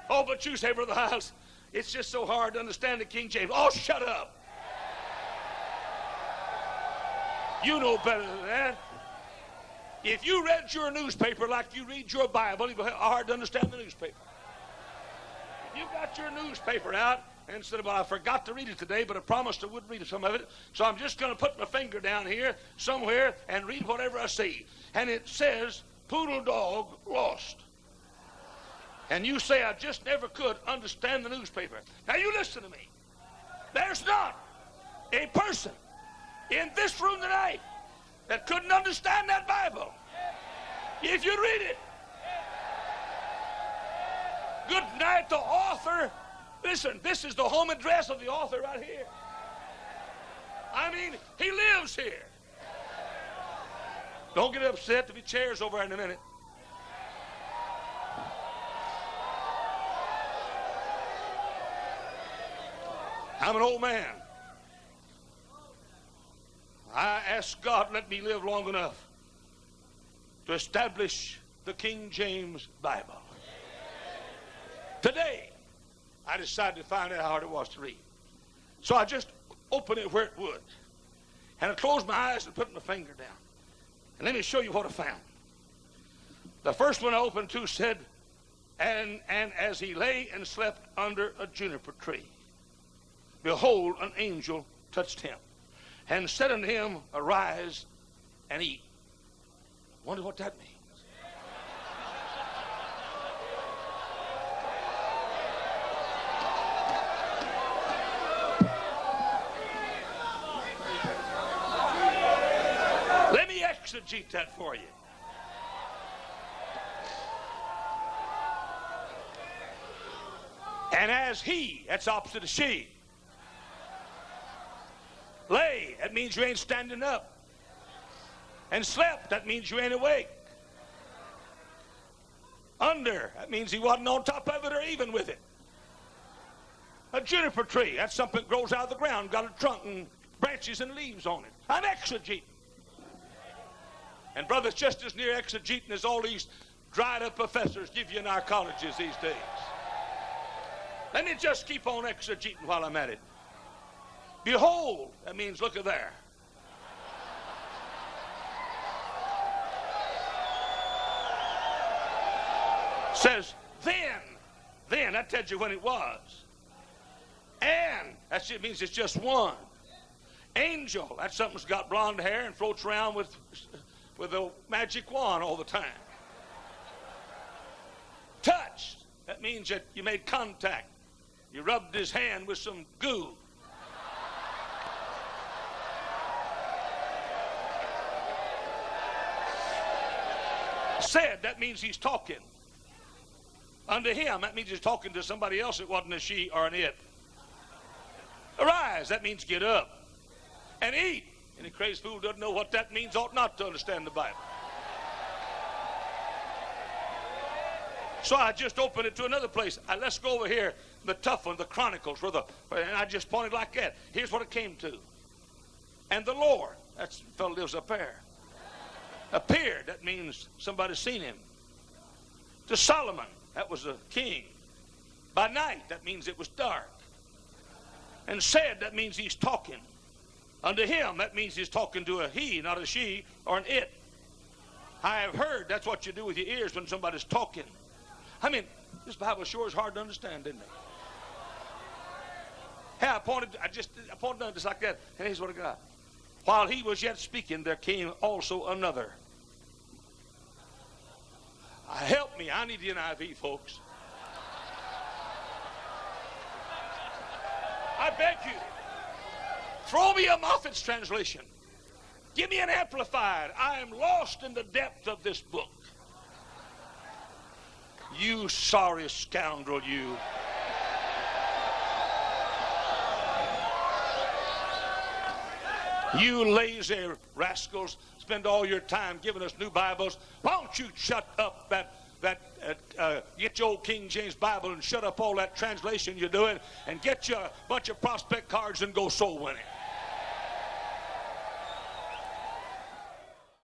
Oh, but you say, Brother Hyles, it's just so hard to understand the King James. Oh, shut up. You know better than that. If you read your newspaper like you read your Bible, it'd be hard to understand the newspaper. If you got your newspaper out and said, well, I forgot to read it today, but I promised I would read some of it, so I'm just going to put my finger down here somewhere and read whatever I see. And it says, poodle dog lost. And you say, I just never could understand the newspaper. Now you listen to me. There's not a person in this room tonight that couldn't understand that Bible if you read it. Good night, the author. Listen, this is the home address of the author right here. I mean, he lives here. Don't get upset. There'll be chairs over in a minute. I'm an old man. I ask God, let me live long enough to establish the King James Bible. Today, I decided to find out how hard it was to read. So I just opened it where it would. And I closed my eyes and put my finger down. And let me show you what I found. The first one I opened to said, and as he lay and slept under a juniper tree, behold, an angel touched him and said unto him, arise and eat. Wonder what that means. Let me exegete that for you. And as he, that's opposite of she, lay, that means you ain't standing up. And slept, that means you ain't awake. Under, that means he wasn't on top of it or even with it. A juniper tree, that's something that grows out of the ground, got a trunk and branches and leaves on it. I'm exegeting. And brother, it's just as near exegeting as all these dried up professors give you in our colleges these days. Let me just keep on exegeting while I'm at it. Behold, that means look at there. Says, then, that tells you when it was. And, that means it's just one. Angel, that's something that's got blonde hair and floats around with a magic wand all the time. Touched, that means that you made contact. You rubbed his hand with some goo. Said, that means he's talking. Unto him, that means he's talking to somebody else. It wasn't a she or an it. Arise, that means get up. And eat. Any crazy fool doesn't know what that means ought not to understand the Bible. So I just opened it to another place. Let's go over here, the tough one, the Chronicles, and I just pointed like that. Here's what it came to. And the Lord, that's the fellow lives up there, appeared, that means somebody's seen him. To Solomon, that was a king. By night, that means it was dark. And said, that means he's talking. Unto him, that means he's talking to a he, not a she or an it. I have heard, that's what you do with your ears when somebody's talking. I mean, this Bible sure is hard to understand, isn't it? Hey, I pointed down just like that, and here's what I got. While he was yet speaking, there came also another. Help me, I need the NIV, folks. I beg you, throw me a Moffat's translation. Give me an Amplified. I am lost in the depth of this book. You sorry scoundrel, you. You lazy rascals, spend all your time giving us new Bibles. Why don't you shut up get your old King James Bible and shut up all that translation you're doing and get you a bunch of prospect cards and go soul winning.